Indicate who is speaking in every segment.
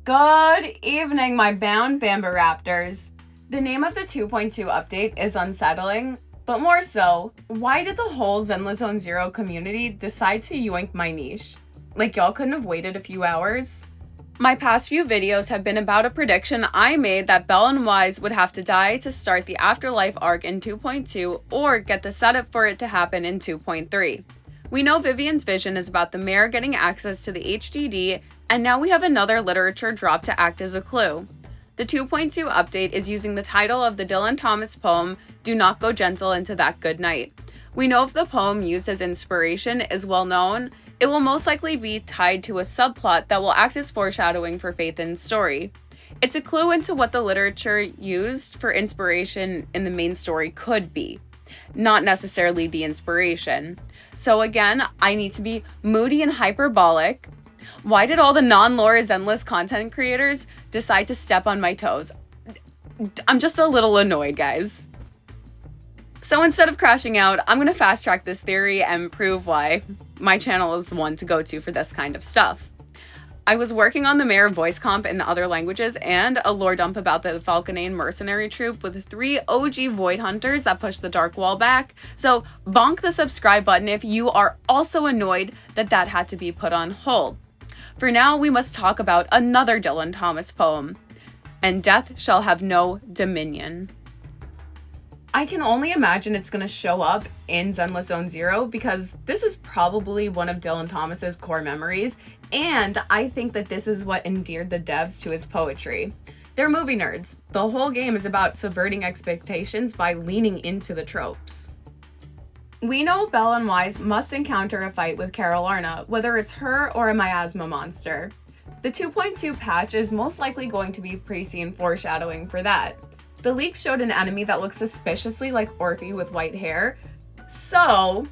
Speaker 1: Good evening, my bound Bambaraptors. The name of the 2.2 update is unsettling, but more so, why did the whole Zenless Zone Zero community decide to yoink my niche? Like, y'all couldn't have waited a few hours? My past few videos have been about a prediction I made that Belle and Wise would have to die to start the Afterlife arc in 2.2 or get the setup for it to happen in 2.3. We know Vivian's vision is about the mayor getting access to the HDD, and now we have another literature drop to act as a clue. The 2.2 update is using the title of the Dylan Thomas poem, Do Not Go Gentle Into That Good Night. We know if the poem used as inspiration is well known, it will most likely be tied to a subplot that will act as foreshadowing for Phaethon's story. It's a clue into what the literature used for inspiration in the main story could be, not necessarily the inspiration. So again, I need to be moody and hyperbolic. Why did all the non-lore Zenless content creators decide to step on my toes? I'm just a little annoyed, guys. So instead of crashing out, I'm going to fast track this theory and prove why my channel is the one to go to for this kind of stuff. I was working on the Mayor voice comp in other languages and a lore dump about the Falconane mercenary troop with 3 OG Void Hunters that push the Dark Wall back, so bonk the subscribe button if you are also annoyed that that had to be put on hold. For now, we must talk about another Dylan Thomas poem, And Death Shall Have No Dominion. I can only imagine it's going to show up in Zenless Zone Zero because this is probably one of Dylan Thomas's core memories, and I think that this is what endeared the devs to his poetry. They're movie nerds. The whole game is about subverting expectations by leaning into the tropes. We know Belle and Wise must encounter a fight with Carol Arna, whether it's her or a miasma monster. The 2.2 patch is most likely going to be pre-scene foreshadowing for that. The leaks showed an enemy that looks suspiciously like Orphe with white hair, so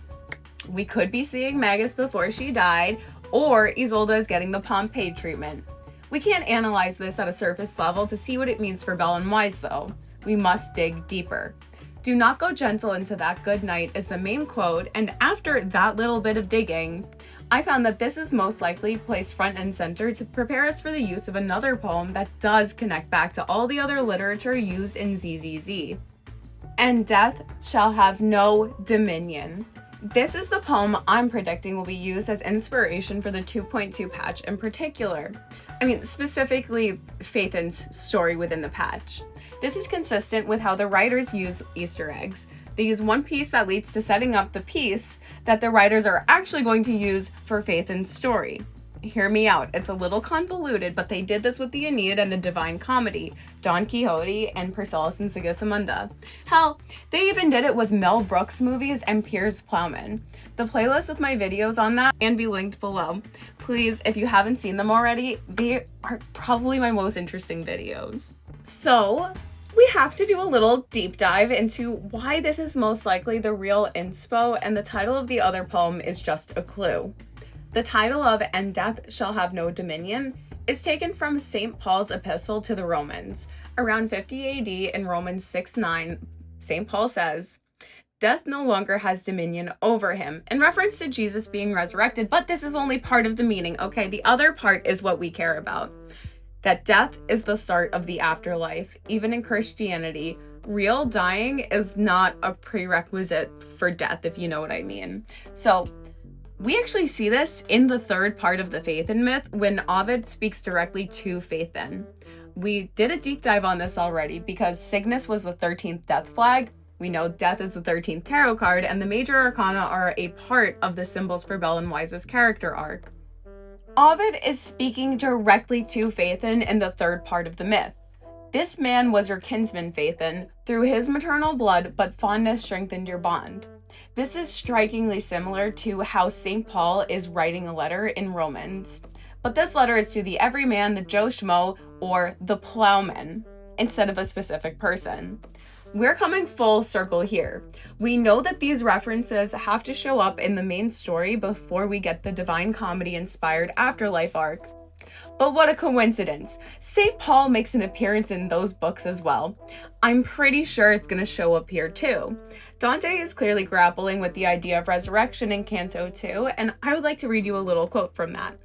Speaker 1: we could be seeing Magus before she died, or Isolde is getting the Pompeii treatment. We can't analyze this at a surface level to see what it means for Belle and Wise though. We must dig deeper. Do not go gentle into that good night is the main quote, and after that little bit of digging, I found that this is most likely placed front and center to prepare us for the use of another poem that does connect back to all the other literature used in ZZZ. And Death Shall Have No Dominion. This is the poem I'm predicting will be used as inspiration for the 2.2 patch in particular. Specifically Phaethon's story within the patch. This is consistent with how the writers use Easter eggs. They use one piece that leads to setting up the piece that the writers are actually going to use for Phaethon's story. Hear me out, it's a little convoluted, but they did this with the Aeneid and the Divine Comedy, Don Quixote, and Perseus and Sigismunda. Hell, they even did it with Mel Brooks movies and Piers Plowman. The playlist with my videos on that can be linked below. Please, if you haven't seen them already, they are probably my most interesting videos. So, we have to do a little deep dive into why this is most likely the real inspo, and the title of the other poem is just a clue. The title of And Death Shall Have No Dominion is taken from St. Paul's epistle to the Romans. Around 50 AD in Romans 6:9, St. Paul says, "Death no longer has dominion over him," in reference to Jesus being resurrected, but this is only part of the meaning, okay? The other part is what we care about. That death is the start of the afterlife. Even in Christianity, real dying is not a prerequisite for death, if you know what I mean. So, we actually see this in the third part of the Phaethon myth when Ovid speaks directly to Phaethon. We did a deep dive on this already because Cygnus was the 13th death flag. We know death is the 13th tarot card, and the major arcana are a part of the symbols for Belle and Wise's character arc. Ovid is speaking directly to Phaethon in the third part of the myth. This man was your kinsman, Phaethon, through his maternal blood, but fondness strengthened your bond. This is strikingly similar to how St. Paul is writing a letter in Romans. But this letter is to the everyman, the Joe Schmo, or the plowman, instead of a specific person. We're coming full circle here. We know that these references have to show up in the main story before we get the Divine Comedy-inspired Afterlife arc. But what a coincidence. St. Paul makes an appearance in those books as well. I'm pretty sure it's going to show up here too. Dante is clearly grappling with the idea of resurrection in Canto 2, and I would like to read you a little quote from that.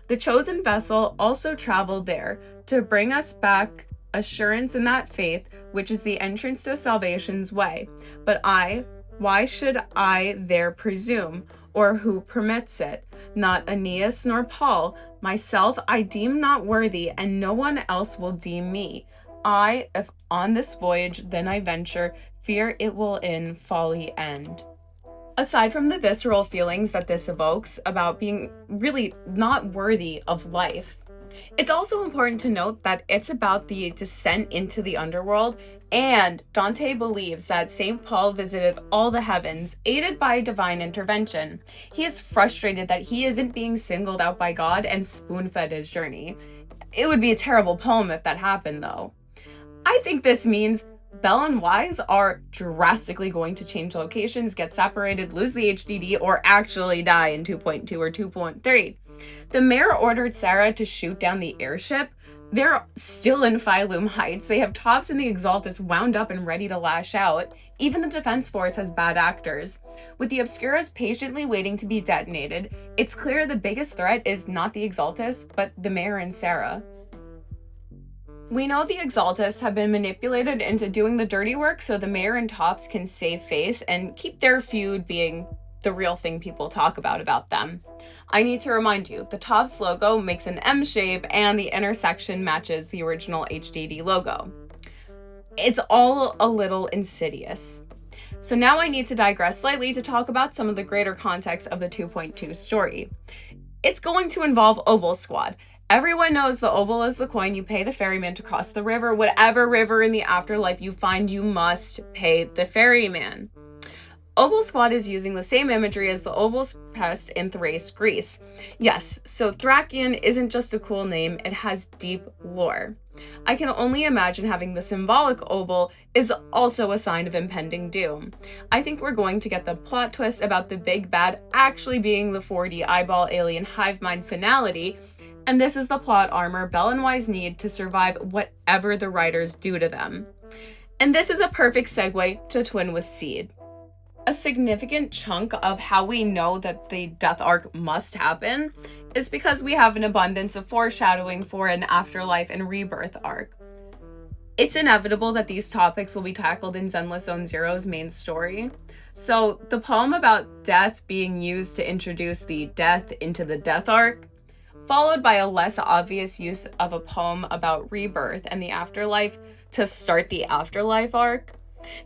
Speaker 1: "The chosen vessel also traveled there, to bring us back assurance in that faith, which is the entrance to salvation's way. But why should I there presume, or who permits it? Not Aeneas nor Paul. Myself I deem not worthy, and no one else will deem me. If on this voyage then I venture, fear it will in folly end. Aside from the visceral feelings that this evokes about being really not worthy of life, it's also important to note that it's about the descent into the underworld, and Dante believes that St. Paul visited all the heavens, aided by divine intervention. He is frustrated that he isn't being singled out by God and spoon-fed his journey. It would be a terrible poem if that happened, though. I think this means Belle and Wise are drastically going to change locations, get separated, lose the HDD, or actually die in 2.2 or 2.3. The mayor ordered Sarah to shoot down the airship. They're still in Phylum Heights. They have Tops and the Exaltus wound up and ready to lash out. Even the defense force has bad actors. With the Obscuras patiently waiting to be detonated, it's clear the biggest threat is not the Exaltus, but the mayor and Sarah. We know the Exaltus have been manipulated into doing the dirty work so the mayor and Tops can save face and keep their feud being the real thing people talk about them. I need to remind you, the Tops logo makes an M shape and the intersection matches the original HDD logo. It's all a little insidious. So now I need to digress slightly to talk about some of the greater context of the 2.2 story. It's going to involve Obol Squad. Everyone knows the obol is the coin you pay the ferryman to cross the river. Whatever river in the afterlife you find, you must pay the ferryman. Obol Squad is using the same imagery as the Obol's pest in Thrace, Greece. Yes, so Thracian isn't just a cool name, it has deep lore. I can only imagine having the symbolic obol is also a sign of impending doom. I think we're going to get the plot twist about the big bad actually being the 4D eyeball alien hive mind finality, and this is the plot armor Belle and Wise need to survive whatever the writers do to them. And this is a perfect segue to Twin with Seed. A significant chunk of how we know that the death arc must happen is because we have an abundance of foreshadowing for an afterlife and rebirth arc. It's inevitable that these topics will be tackled in Zenless Zone Zero's main story. So the poem about death being used to introduce the death into the death arc, followed by a less obvious use of a poem about rebirth and the afterlife to start the afterlife arc.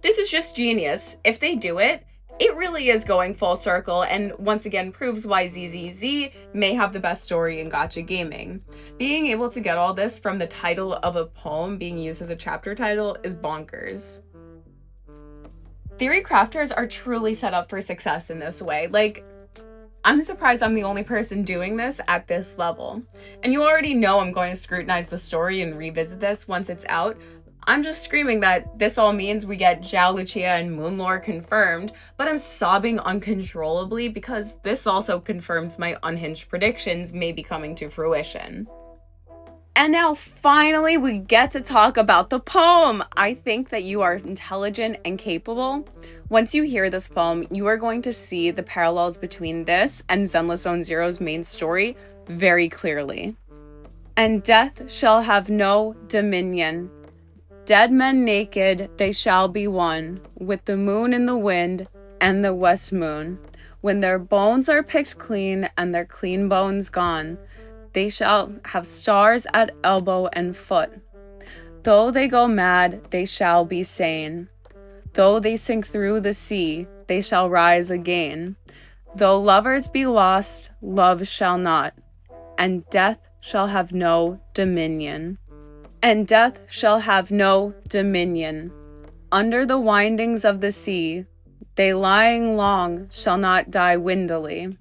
Speaker 1: This is just genius. If they do it, it really is going full circle and once again proves why ZZZ may have the best story in gacha gaming. Being able to get all this from the title of a poem being used as a chapter title is bonkers. Theory crafters are truly set up for success in this way. I'm surprised I'm the only person doing this at this level. And you already know I'm going to scrutinize the story and revisit this once it's out. I'm just screaming that this all means we get Zhao Lucia and Moonlore confirmed, but I'm sobbing uncontrollably because this also confirms my unhinged predictions may be coming to fruition. And now finally we get to talk about the poem. I think that you are intelligent and capable. Once you hear this poem, you are going to see the parallels between this and Zenless Zone Zero's main story very clearly. And death shall have no dominion. Dead men naked, they shall be one, with the moon in the wind and the west moon. When their bones are picked clean and their clean bones gone, they shall have stars at elbow and foot. Though they go mad, they shall be sane. Though they sink through the sea, they shall rise again. Though lovers be lost, love shall not, and death shall have no dominion. And death shall have no dominion. Under the windings of the sea, they lying long shall not die windily.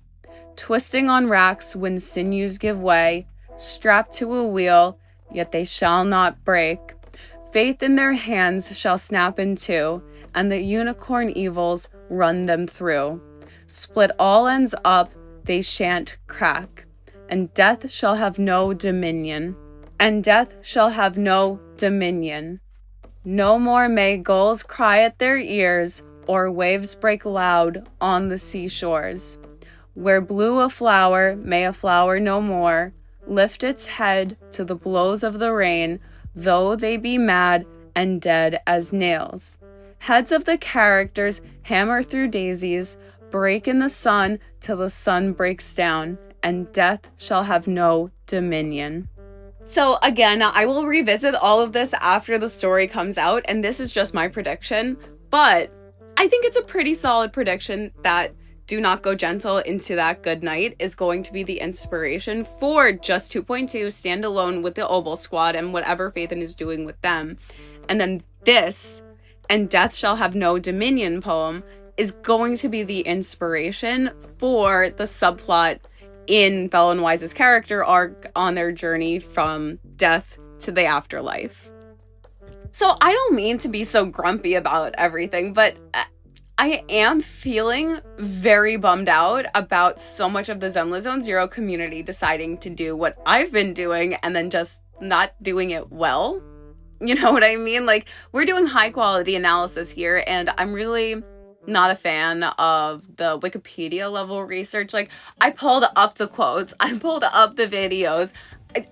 Speaker 1: Twisting on racks when sinews give way, strapped to a wheel, yet they shall not break. Faith in their hands shall snap in two, and the unicorn evils run them through. Split all ends up, they shan't crack, and death shall have no dominion. And death shall have no dominion. No more may gulls cry at their ears, or waves break loud on the seashores. Where blew a flower, may a flower no more lift its head to the blows of the rain, though they be mad and dead as nails. Heads of the characters hammer through daisies, break in the sun till the sun breaks down, and death shall have no dominion. So again, I will revisit all of this after the story comes out, and this is just my prediction, but I think it's a pretty solid prediction that Do Not Go Gentle Into That Good Night is going to be the inspiration for Just 2.2 standalone with the Obel Squad and whatever Phaethon is doing with them. And then this, and Death Shall Have No Dominion poem, is going to be the inspiration for the subplot in Belle and Wise's character arc on their journey from death to the afterlife. So I don't mean to be so grumpy about everything, but I am feeling very bummed out about so much of the Zenless Zone Zero community deciding to do what I've been doing and then just not doing it well. You know what I mean? Like, we're doing high quality analysis here, and I'm really not a fan of the Wikipedia level research. Like, I pulled up the quotes, I pulled up the videos.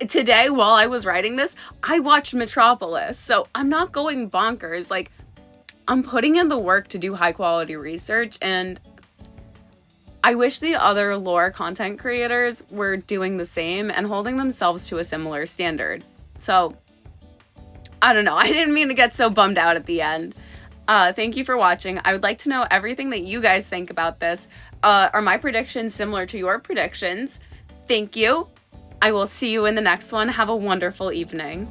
Speaker 1: Today, while I was writing this, I watched Metropolis, so I'm not going bonkers. Like, I'm putting in the work to do high quality research, and I wish the other lore content creators were doing the same and holding themselves to a similar standard. So, I don't know. I didn't mean to get so bummed out at the end. Thank you for watching. I would like to know everything that you guys think about this. Are my predictions similar to your predictions? Thank you. I will see you in the next one. Have a wonderful evening.